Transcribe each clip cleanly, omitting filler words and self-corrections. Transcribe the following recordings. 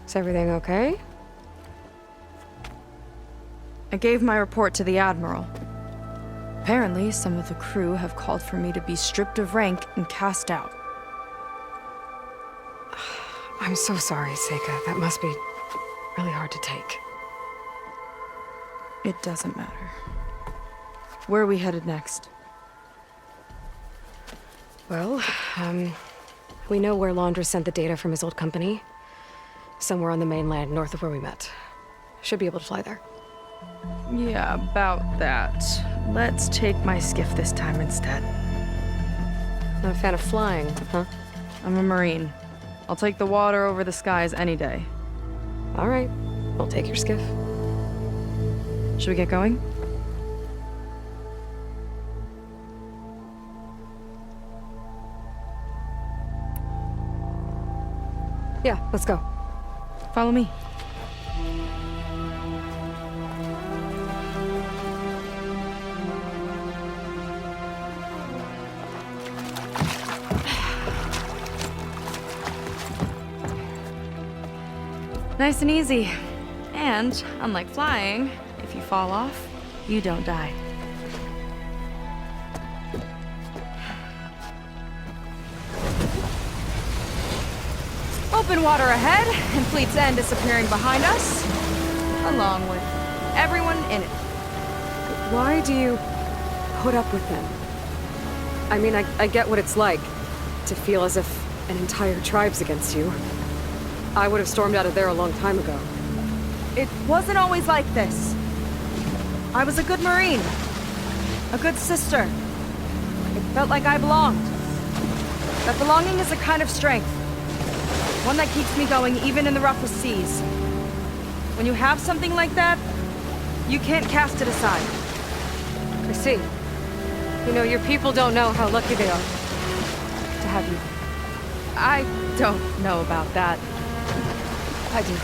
Is everything okay? I gave my report to the Admiral. Apparently, some of the crew have called for me to be stripped of rank and cast out. I'm so sorry, Seyka. That must be really hard to take. It doesn't matter. Where are we headed next? Well, we know where Londra sent the data from his old company. Somewhere on the mainland, north of where we met. Should be able to fly there. Yeah, about that. Let's take my skiff this time instead. Not a fan of flying, huh? I'm a Marine. I'll take the water over the skies any day. All right. We'll take your skiff. Should we get going? Yeah, let's go. Follow me. Nice and easy. And, unlike flying, if you fall off, you don't die. Open water ahead, and Fleet's End disappearing behind us, along with everyone in it. Why do you put up with them? I mean, I get what it's like to feel as if an entire tribe's against you. I would have stormed out of there a long time ago. It wasn't always like this. I was a good Marine. A good sister. It felt like I belonged. That belonging is a kind of strength. One that keeps me going even in the roughest seas. When you have something like that, you can't cast it aside. I see. You know, your people don't know how lucky they are to have you. I don't know about that. I do.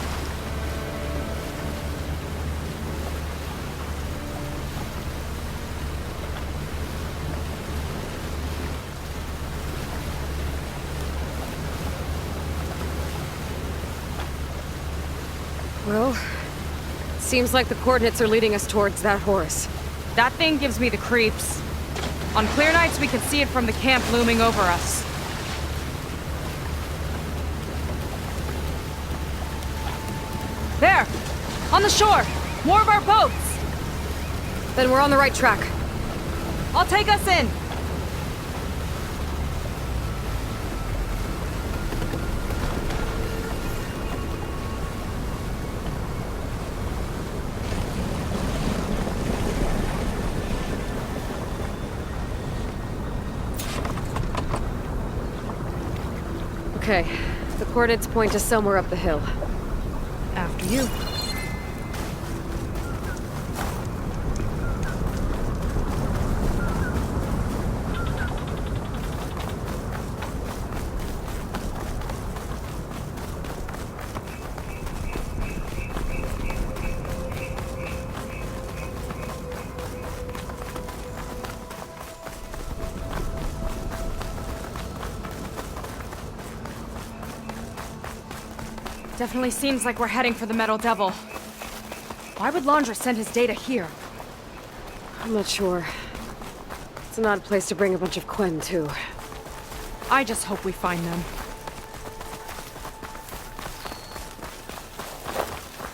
Well, seems like the coordinates are leading us towards that horse. That thing gives me the creeps. On clear nights, we can see it from the camp looming over us. There! On the shore! More of our boats! Then we're on the right track. I'll take us in! Okay, the coordinates point to somewhere up the hill. After you. Definitely seems like we're heading for the Metal Devil. Why would Londra send his data here? I'm not sure. It's an odd place to bring a bunch of Quen, too. I just hope we find them.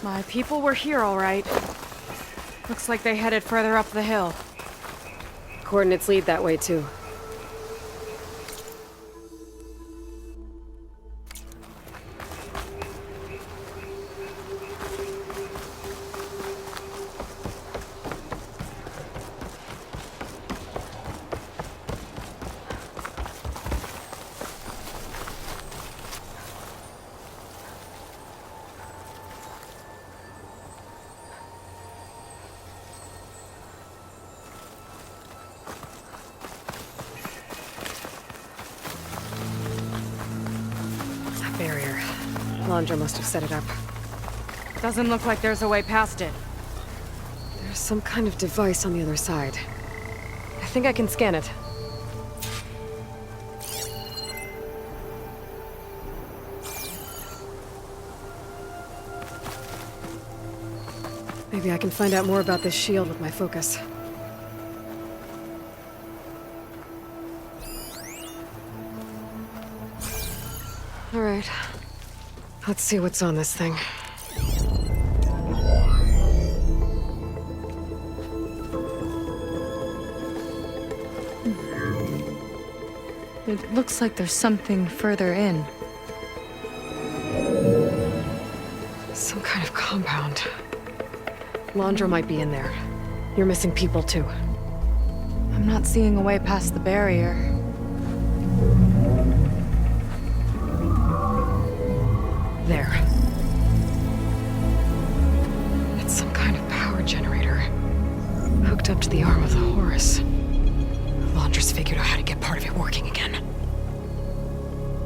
My people were here, all right. Looks like they headed further up the hill. Coordinates lead that way, too. Barrier. Londra must have set it up. Doesn't look like there's a way past it. There's some kind of device on the other side. I think I can scan it. Maybe I can find out more about this shield with my focus. Alright. Let's see what's on this thing. It looks like there's something further in. Some kind of compound. Londra might be in there. You're missing people too. I'm not seeing a way past the barrier. There. It's some kind of power generator. Hooked up to the arm of the Horus. Londra's figured out how to get part of it working again.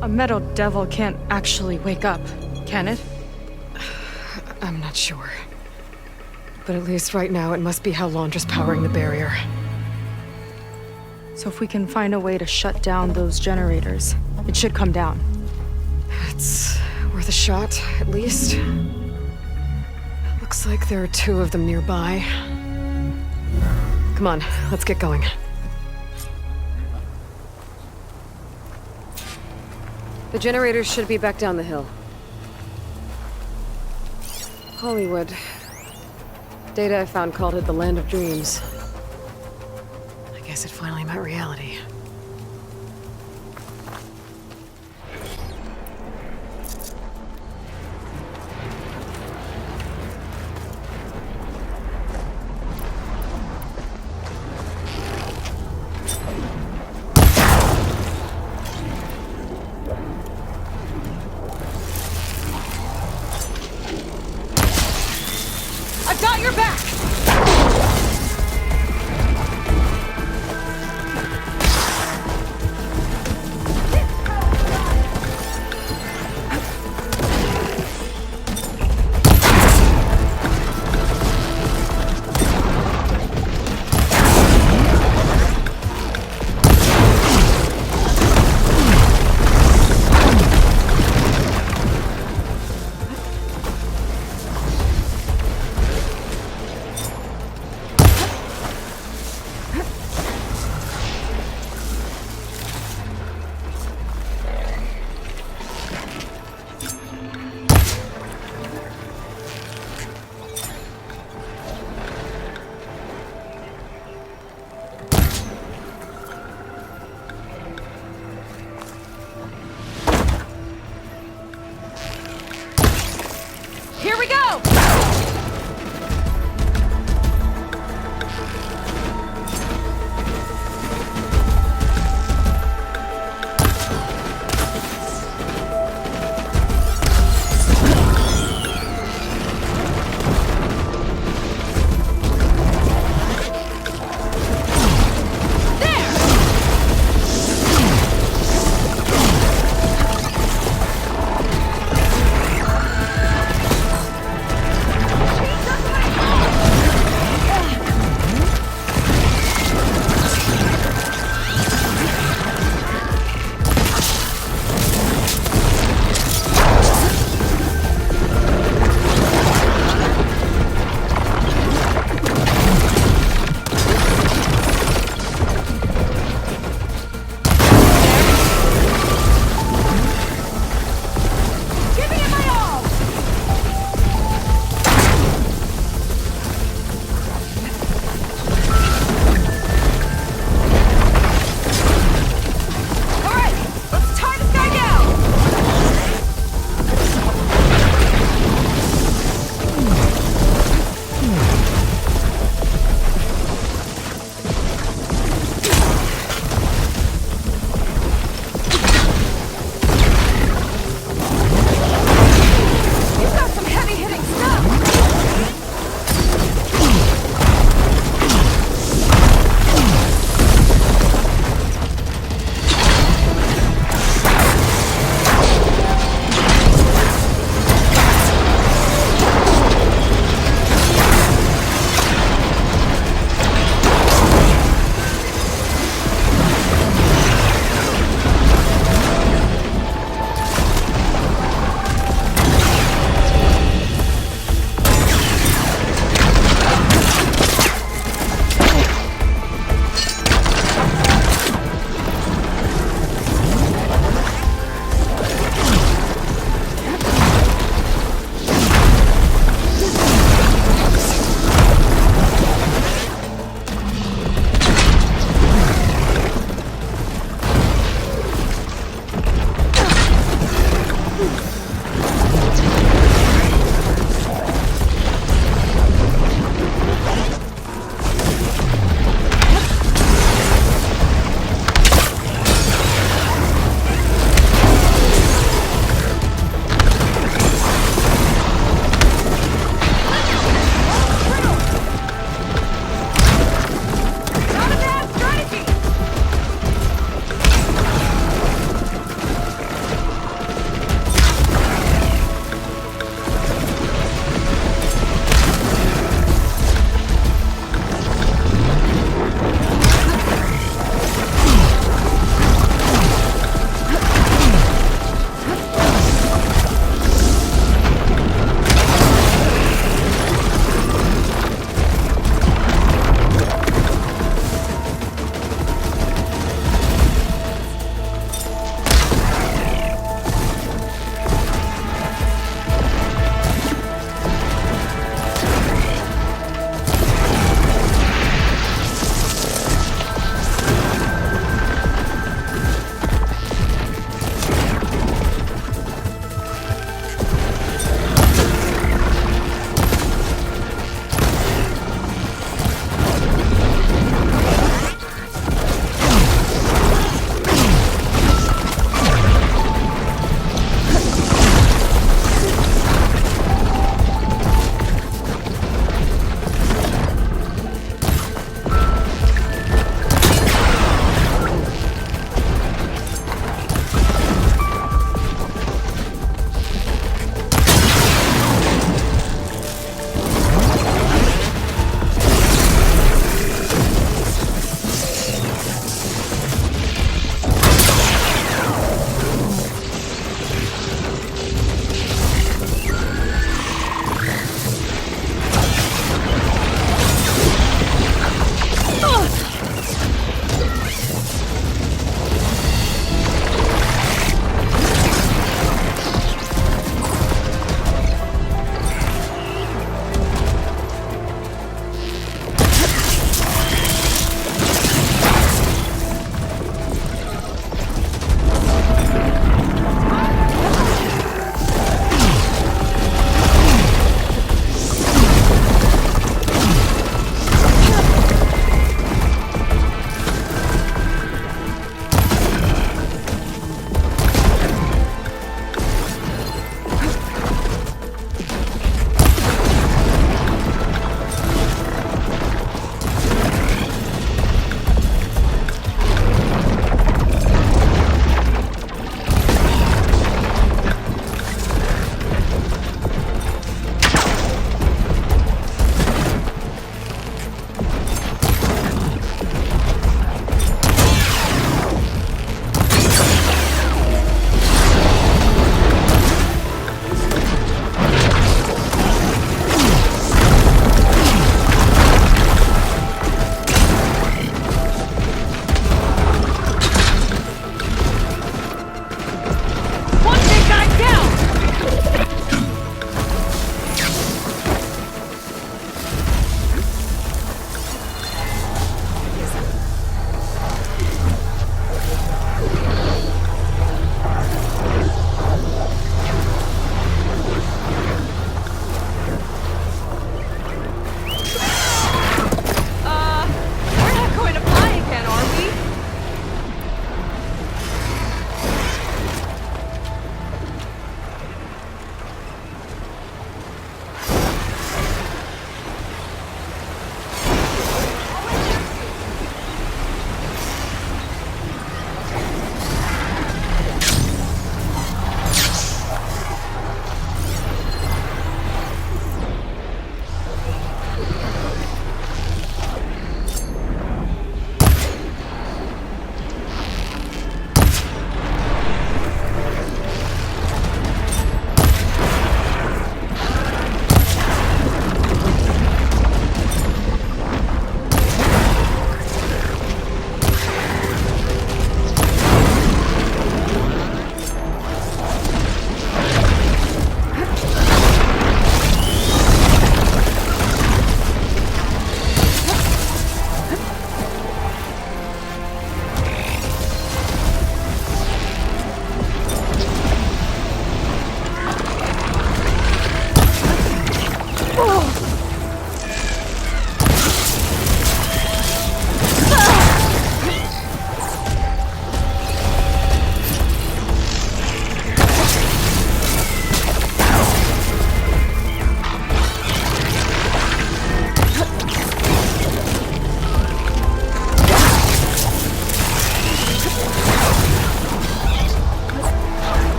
A metal devil can't actually wake up, can it? I'm not sure. But at least right now, it must be how Londra's powering the barrier. So if we can find a way to shut down those generators, it should come down. It's worth a shot, at least. Looks like there are 2 of them nearby. Come on, let's get going. The generators should be back down the hill. Hollywood. Data I found called it the Land of Dreams. I guess it finally met reality. I've got your back!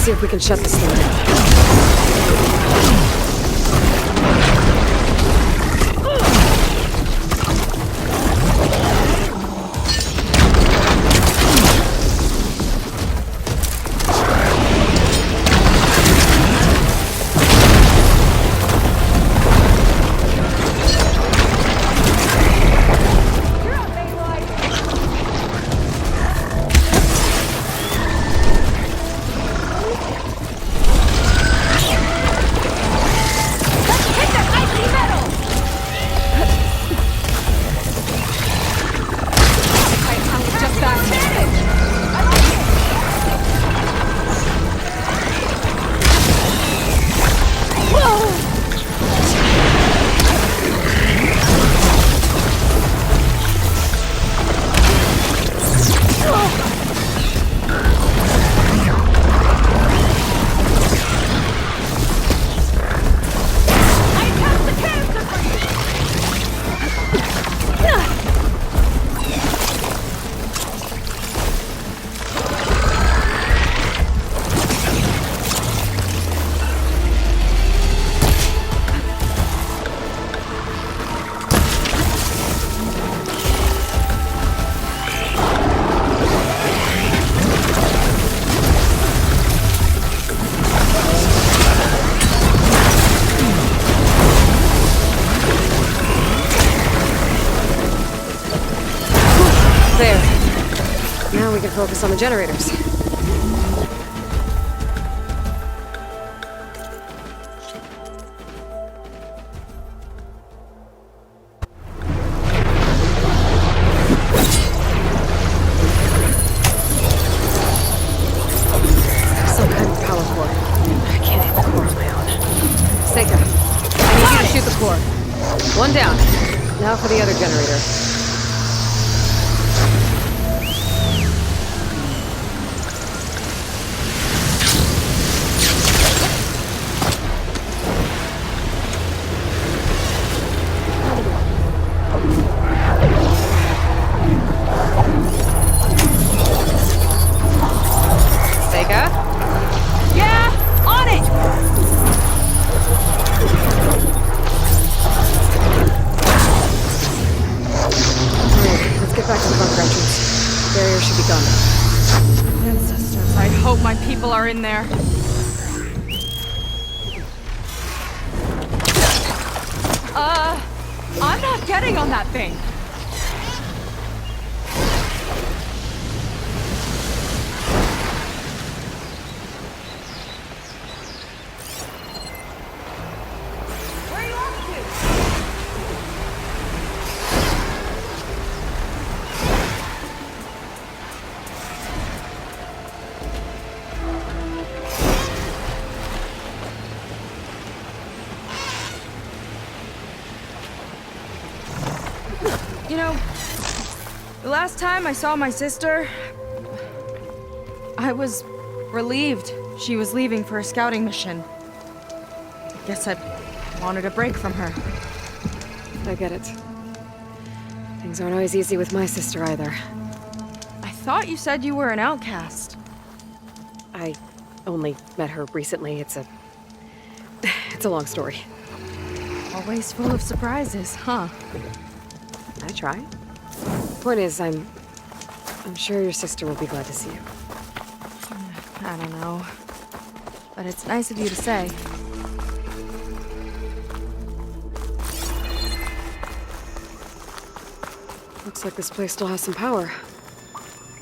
see if we can shut this thing down. Focus on the generators. Some kind of power core. I can't hit the core on my own. Seyka, I need you to shoot the core. One down. Now for the other generator. Are in there. I'm not getting on that thing. Where are you off You know, the last time I saw my sister, I was relieved she was leaving for a scouting mission. I guess I wanted a break from her. I get it. Things aren't always easy with my sister either. I thought you said you were an outcast. I only met her recently. It's a long story. Always full of surprises, huh? I try. Point is, I'm sure your sister will be glad to see you. I don't know. But it's nice of you to say. Looks like this place still has some power.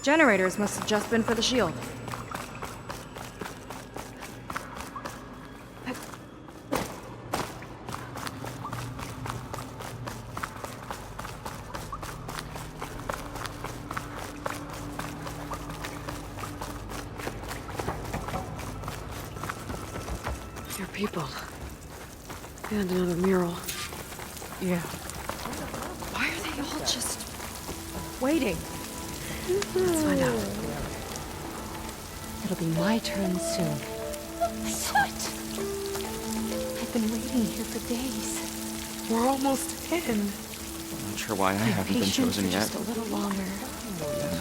Generators must have just been for the shield. People. And another mural. Yeah. Why are they all just waiting? Let's find out. It'll be my turn soon. I saw it. I've been waiting here for days. We're almost in. I'm not sure why I haven't been chosen yet. Just a little longer.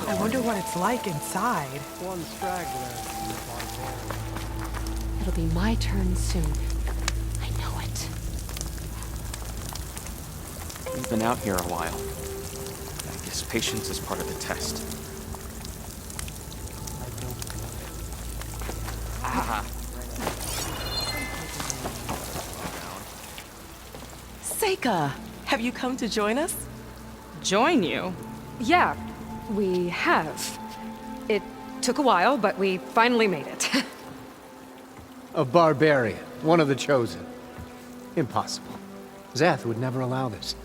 I wonder what it's like inside. One straggler. It'll be my turn soon. I know it. We've been out here a while. I guess patience is part of the test. Seyka, have you come to join us? Join you? Yeah, we have. It took a while, but we finally made it. A barbarian, one of the chosen. Impossible. Zeth would never allow this.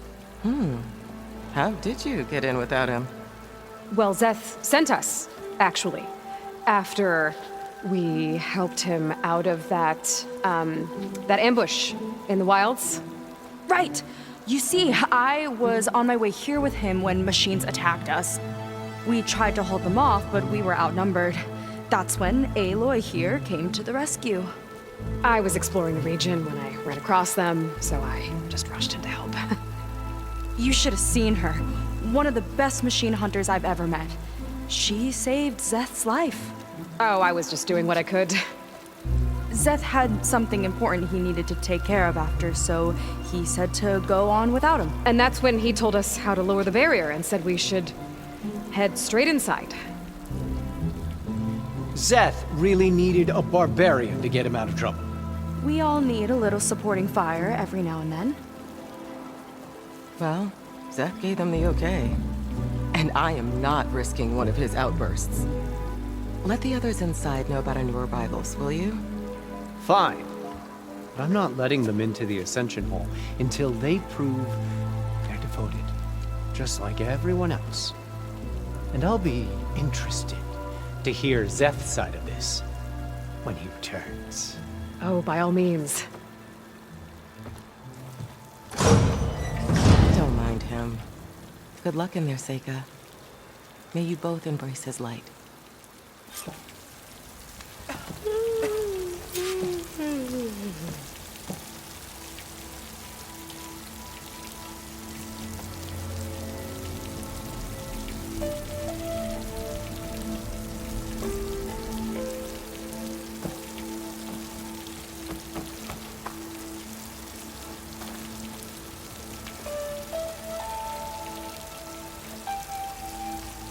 How did you get in without him? Well, Zeth sent us, actually. After we helped him out of that ambush in the wilds. Right. You see, I was on my way here with him when machines attacked us. We tried to hold them off, but we were outnumbered. That's when Aloy here came to the rescue. I was exploring the region when I ran across them, so I just rushed in to help. You should have seen her. One of the best machine hunters I've ever met. She saved Zeth's life. Oh, I was just doing what I could. Zeth had something important he needed to take care of after, so he said to go on without him. And that's when he told us how to lower the barrier and said we should head straight inside. Zeth really needed a barbarian to get him out of trouble. We all need a little supporting fire every now and then. Well, Zeth gave them the okay. And I am not risking one of his outbursts. Let the others inside know about our new arrivals, will you? Fine. But I'm not letting them into the Ascension Hall until they prove they're devoted, just like everyone else. And I'll be interested to hear Zeth's side of this when he returns. Oh, by all means. Don't mind him. Good luck in there, Seyka. May you both embrace his light.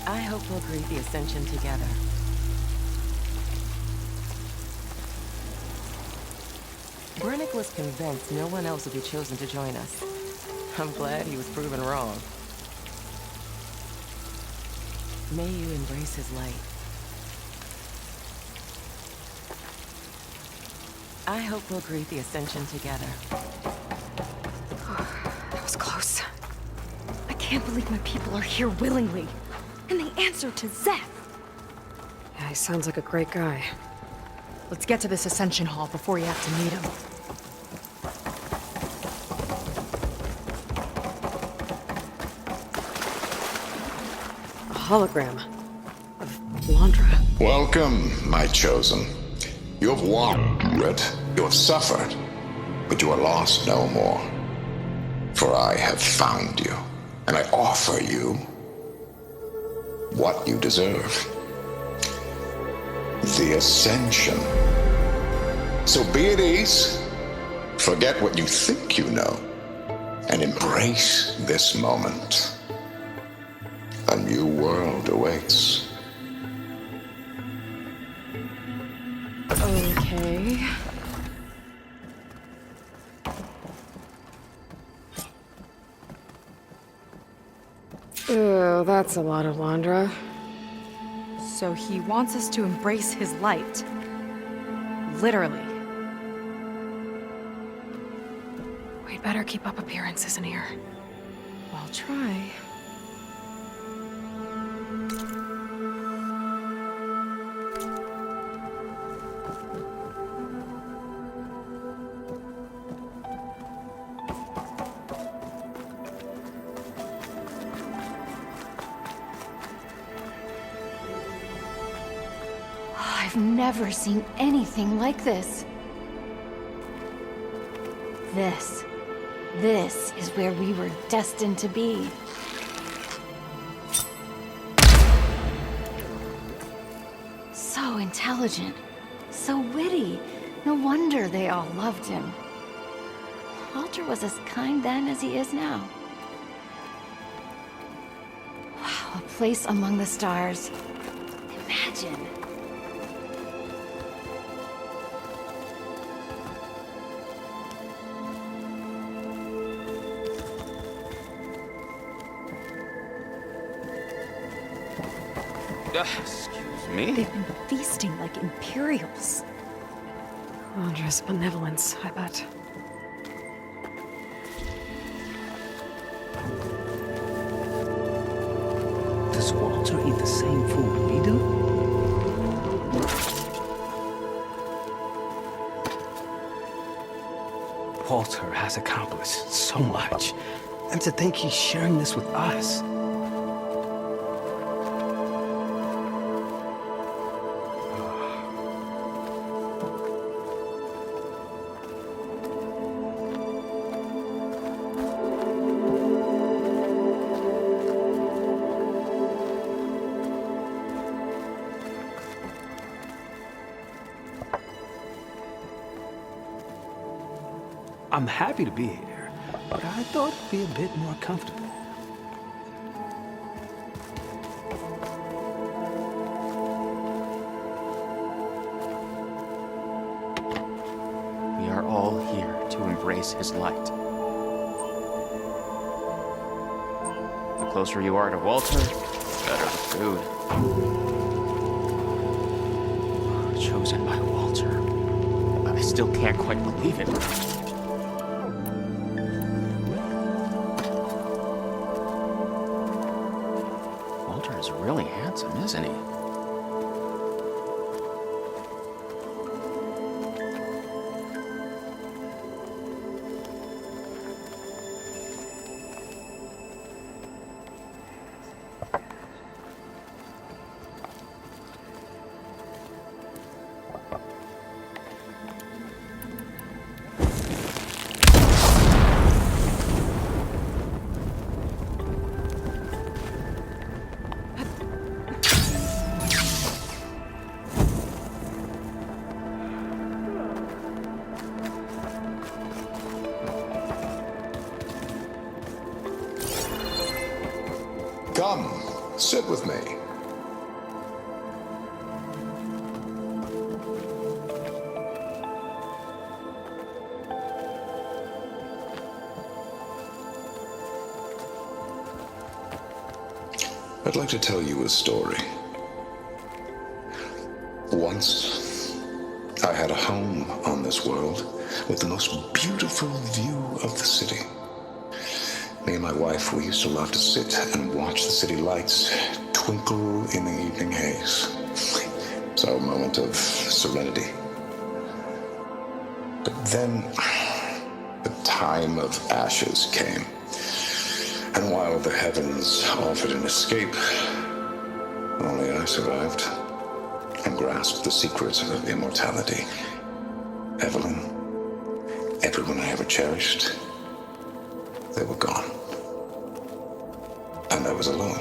I hope we'll greet the Ascension together. Brenik was convinced no one else would be chosen to join us. I'm glad he was proven wrong. May you embrace his light. I hope we'll greet the Ascension together. That was close. I can't believe my people are here willingly. And they answered to Zeth. Yeah, he sounds like a great guy. Let's get to this Ascension Hall before you have to meet him. A hologram of Londra. Welcome, my chosen. You have wandered, you have suffered, but you are lost no more. For I have found you, and I offer you what you deserve. The Ascension. So be at ease, forget what you think you know, and embrace this moment. A new world awaits. Okay. Oh, that's a lot of Londra. So he wants us to embrace his light. Literally. We'd better keep up appearances in here. I'll try. I've never seen anything like this. This is where we were destined to be. So intelligent, so witty, No wonder they all loved him. Walter was as kind then as he is now. Wow, a place among the stars. Imagine. Excuse me? They've been feasting like Imperials. Londra's benevolence, I bet. Does Walter eat the same food we do? Walter has accomplished so much. And to think he's sharing this with us. I'm happy to be here, but I thought it'd be a bit more comfortable. We are all here to embrace his light. The closer you are to Walter, the better the food. Chosen by Walter. I still can't quite believe it. Walter is really handsome, isn't he? Come, sit with me. I'd like to tell you a story. Once, I had a home on this world with the most beautiful view of the city. Me and my wife, we used to love to sit and watch the city lights twinkle in the evening haze. It's our moment of serenity. But then, the time of ashes came. And while the heavens offered an escape, only I survived and grasped the secrets of immortality. Evelyn, everyone I ever cherished, they were gone. And I was alone.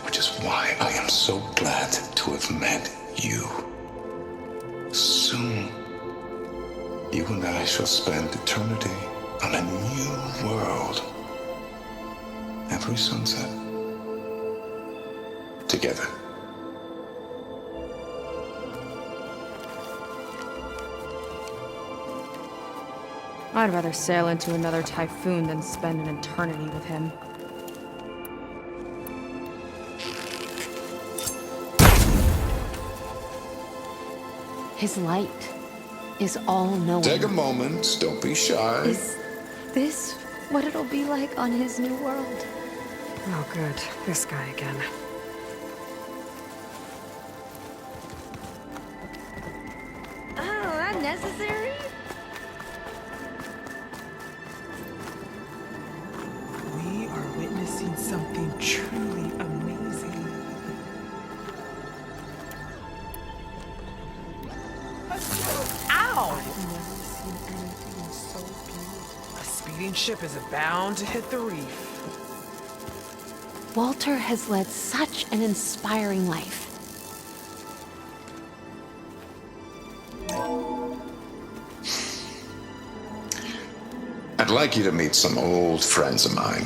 Which is why I am so glad to have met you. Soon, you and I shall spend eternity on a new world. Every sunset. Together. I'd rather sail into another typhoon than spend an eternity with him. His light is all-knowing. Take a moment, don't be shy. Is this what it'll be like on his new world? Oh, good. This guy again. Oh, unnecessary? We are witnessing something truly amazing. Ow! I've never seen anything so beautiful. A speeding ship is bound to hit the reef. Walter has led such an inspiring life. I'd like you to meet some old friends of mine.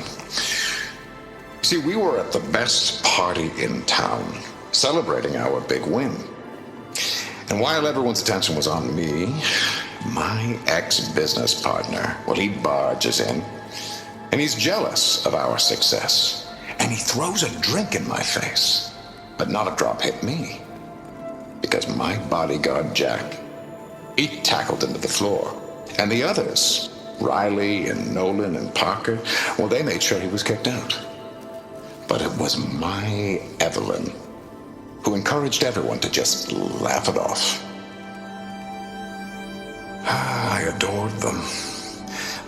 See, we were at the best party in town, celebrating our big win. And while everyone's attention was on me, my ex-business partner, well, he barges in, and he's jealous of our success. And he throws a drink in my face, but not a drop hit me. Because my bodyguard, Jack, he tackled him to the floor. And the others, Riley and Nolan and Parker, well, they made sure he was kicked out. But it was my Evelyn who encouraged everyone to just laugh it off. I adored them.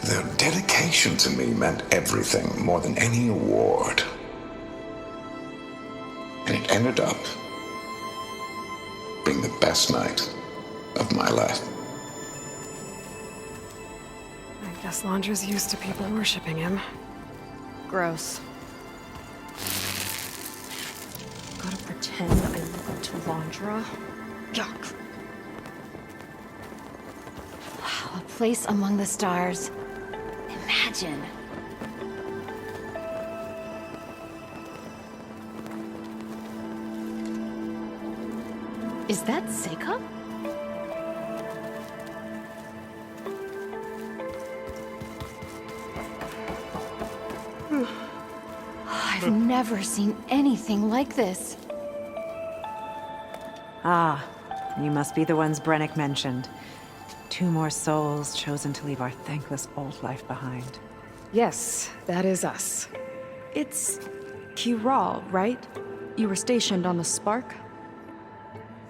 Their dedication to me meant everything, more than any award. And it ended up being the best night of my life. I guess Londra's used to people worshipping him. Gross. Gotta pretend I look up to Londra. Yuck. Wow, a place among the stars. Imagine. Is that Seyka? I've never seen anything like this. Ah, you must be the ones Brenik mentioned. 2 more souls chosen to leave our thankless old life behind. Yes, that is us. It's Kiral, right? You were stationed on the Spark?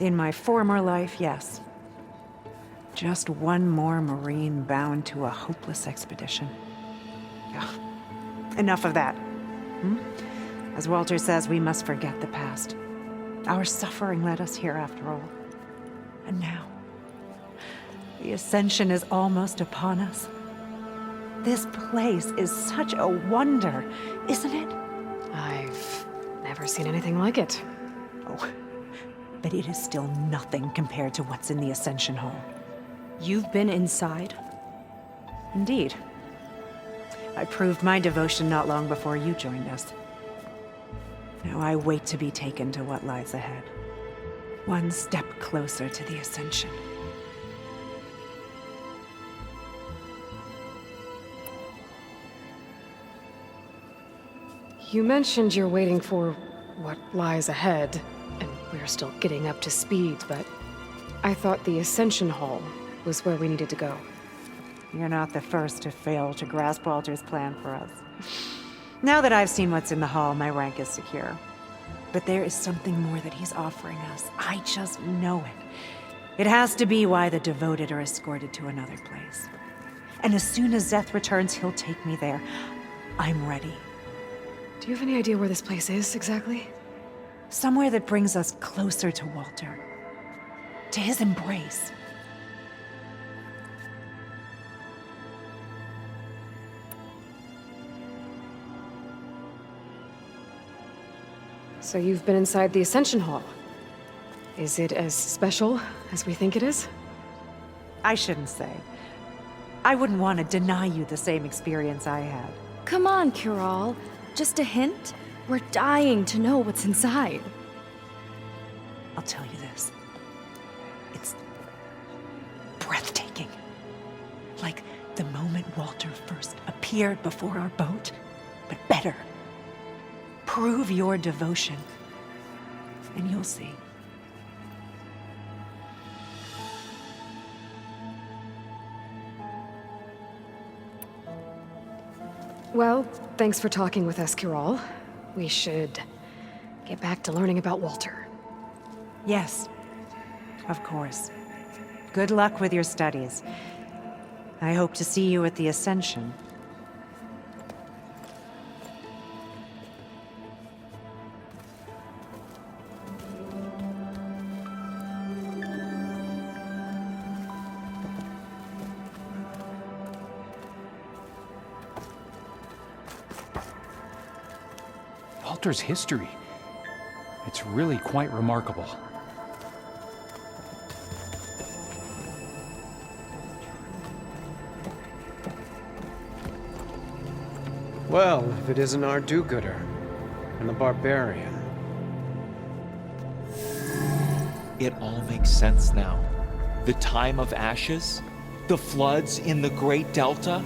In my former life, yes. Just one more Marine bound to a hopeless expedition. Ugh. Enough of that. As Walter says, we must forget the past. Our suffering led us here after all. And now, the Ascension is almost upon us. This place is such a wonder, isn't it? I've never seen anything like it. Oh, but it is still nothing compared to what's in the Ascension Hall. You've been inside? Indeed. I proved my devotion not long before you joined us. Now I wait to be taken to what lies ahead. One step closer to the Ascension. You mentioned you're waiting for what lies ahead, and we're still getting up to speed, but I thought the Ascension Hall was where we needed to go. You're not the first to fail to grasp Walter's plan for us. Now that I've seen what's in the hall, my rank is secure. But there is something more that he's offering us. I just know it. It has to be why the devoted are escorted to another place. And as soon as Zeth returns, he'll take me there. I'm ready. Do you have any idea where this place is, exactly? Somewhere that brings us closer to Walter. To his embrace. So you've been inside the Ascension Hall. Is it as special as we think it is? I shouldn't say. I wouldn't want to deny you the same experience I had. Come on, Kiral. Just a hint? We're dying to know what's inside. I'll tell you this. It's breathtaking. Like the moment Walter first appeared before our boat, but better. Prove your devotion, and you'll see. Well, thanks for talking with us, Kiral. We should get back to learning about Walter. Yes, of course. Good luck with your studies. I hope to see you at the Ascension. Walter's history. It's really quite remarkable. Well, if it isn't our do-gooder and the barbarian. It all makes sense now. The time of ashes, the floods in the Great Delta.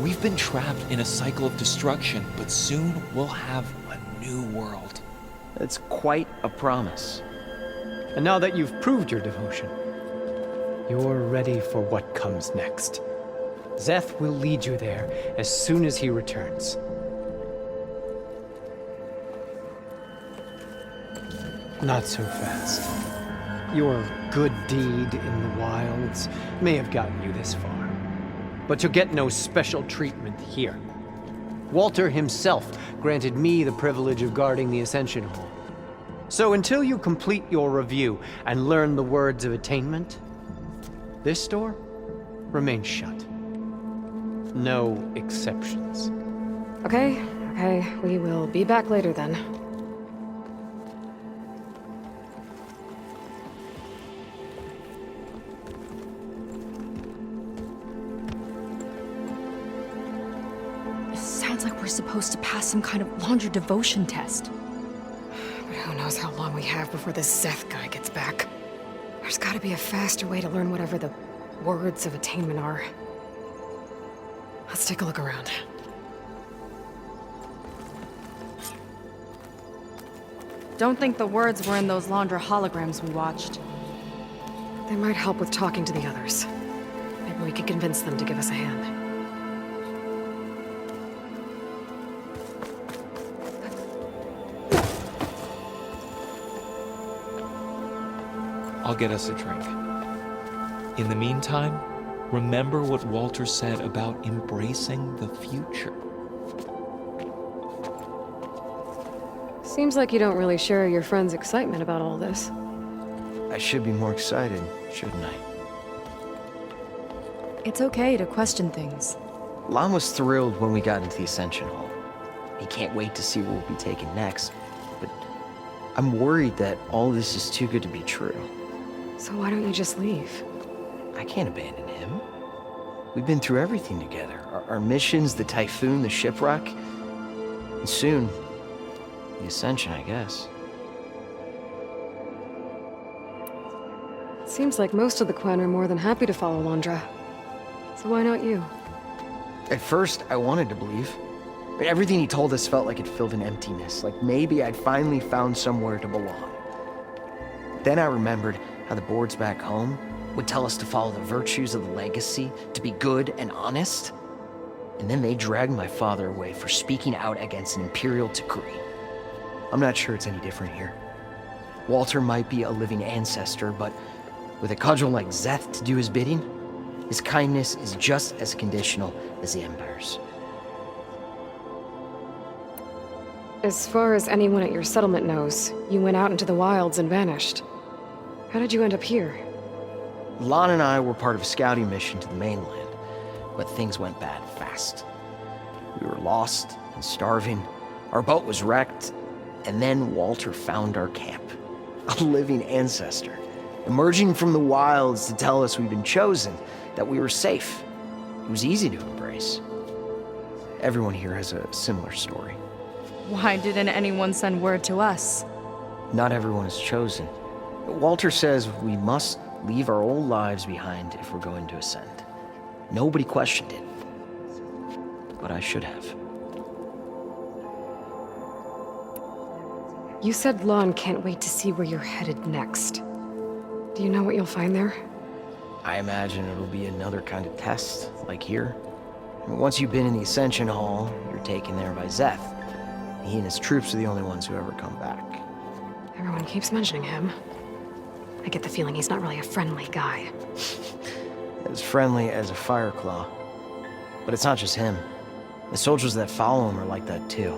We've been trapped in a cycle of destruction, but soon we'll have a new world. That's quite a promise. And now that you've proved your devotion, you're ready for what comes next. Szeth will lead you there as soon as he returns. Not so fast. Your good deed in the wilds may have gotten you this far, but you'll get no special treatment here. Walter himself granted me the privilege of guarding the Ascension Hall. So until you complete your review and learn the words of attainment, this door remains shut. No exceptions. Okay, we will be back later then. Sounds like we're supposed to pass some kind of Londra devotion test. But who knows how long we have before this Szeth guy gets back. There's gotta be a faster way to learn whatever the words of attainment are. Let's take a look around. Don't think the words were in those Londra holograms we watched. They might help with talking to the others. Maybe we could convince them to give us a hand. I'll get us a drink. In the meantime, remember what Walter said about embracing the future. Seems like you don't really share your friend's excitement about all this. I should be more excited, shouldn't I? It's okay to question things. Lon was thrilled when we got into the Ascension Hall. He can't wait to see where we'll be taken next, but I'm worried that all this is too good to be true. So why don't you just leave? I can't abandon him. We've been through everything together. Our missions, the typhoon, the shipwreck, and soon, the Ascension, I guess. Seems like most of the Quen are more than happy to follow Londra. So why not you? At first, I wanted to believe. But everything he told us felt like it filled an emptiness, like maybe I'd finally found somewhere to belong. Then I remembered how the boards back home would tell us to follow the virtues of the legacy, to be good and honest. And then they dragged my father away for speaking out against an imperial decree. I'm not sure it's any different here. Walter might be a living ancestor, but with a cudgel like Szeth to do his bidding, his kindness is just as conditional as the Empire's. As far as anyone at your settlement knows, you went out into the wilds and vanished. How did you end up here? Lon and I were part of a scouting mission to the mainland, but things went bad fast. We were lost and starving, our boat was wrecked, and then Walter found our camp. A living ancestor, emerging from the wilds to tell us we'd been chosen, that we were safe. It was easy to embrace. Everyone here has a similar story. Why didn't anyone send word to us? Not everyone is chosen. Walter says we must leave our old lives behind if we're going to ascend. Nobody questioned it. But I should have. You said Lon can't wait to see where you're headed next. Do you know what you'll find there? I imagine it'll be another kind of test, like here. Once you've been in the Ascension Hall, you're taken there by Szeth. He and his troops are the only ones who ever come back. Everyone keeps mentioning him. I get the feeling he's not really a friendly guy. As friendly as a Fireclaw. But it's not just him. The soldiers that follow him are like that too.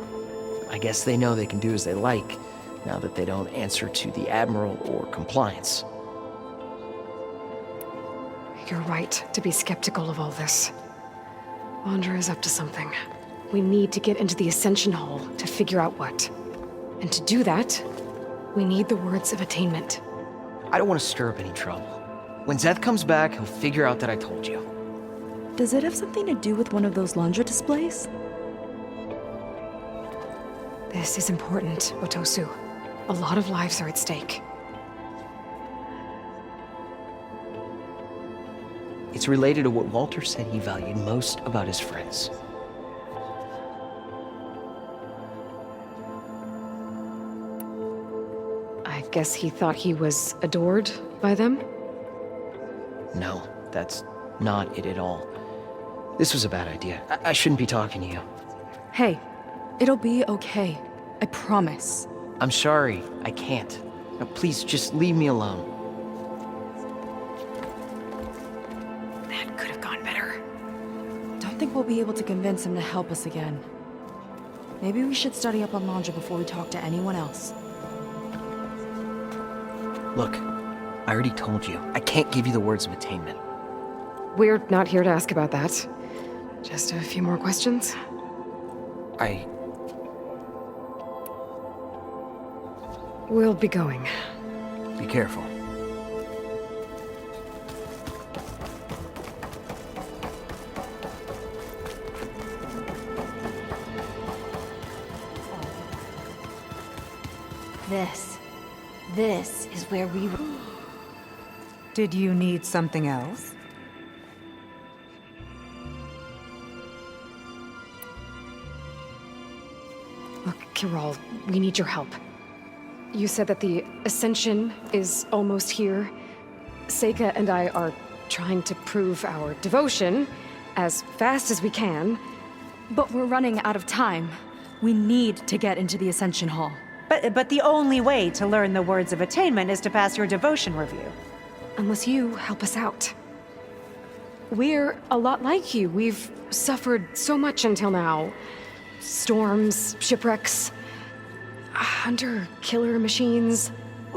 I guess they know they can do as they like, now that they don't answer to the Admiral or compliance. You're right to be skeptical of all this. Londra is up to something. We need to get into the Ascension Hall to figure out what. And to do that, we need the words of attainment. I don't want to stir up any trouble. When Szeth comes back, he'll figure out that I told you. Does it have something to do with one of those Londra displays? This is important, Otosu. A lot of lives are at stake. It's related to what Walter said he valued most about his friends. I guess he thought he was adored by them? No, that's not it at all. This was a bad idea. I shouldn't be talking to you. Hey, it'll be okay. I promise. I'm sorry, I can't. Now, please, just leave me alone. That could have gone better. Don't think we'll be able to convince him to help us again. Maybe we should study up on Londra before we talk to anyone else. Look, I already told you, I can't give you the words of attainment. We're not here to ask about that. Just a few more questions. We'll be going. Be careful. This is where we... Did you need something else? Look, Kiral, we need your help. You said that the Ascension is almost here. Seyka and I are trying to prove our devotion as fast as we can. But we're running out of time. We need to get into the Ascension Hall. But the only way to learn the words of attainment is to pass your devotion review. Unless you help us out. We're a lot like you. We've suffered so much until now. Storms, shipwrecks, hunter-killer machines.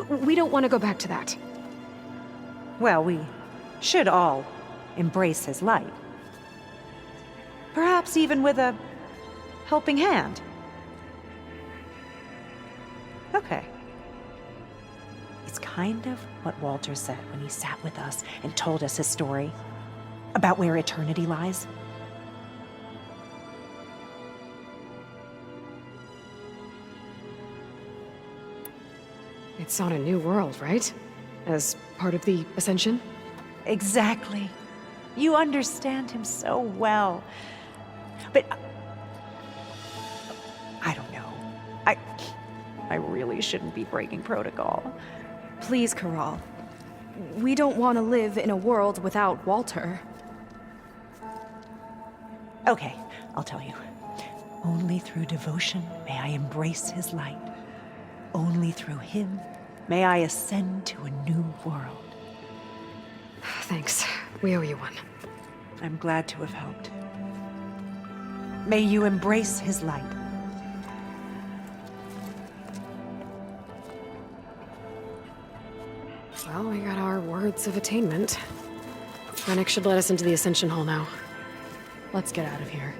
We don't want to go back to that. Well, we should all embrace his light. Perhaps even with a helping hand. Okay. It's kind of what Walter said when he sat with us and told us his story about where eternity lies. It's on a new world, right? As part of the Ascension? Exactly. You understand him so well. But I don't know. I really shouldn't be breaking protocol. Please, Kiral. We don't want to live in a world without Walter. Okay, I'll tell you. Only through devotion may I embrace his light. Only through him may I ascend to a new world. Thanks. We owe you one. I'm glad to have helped. May you embrace his light. Well, we got our words of attainment. Brenik should let us into the Ascension Hall now. Let's get out of here.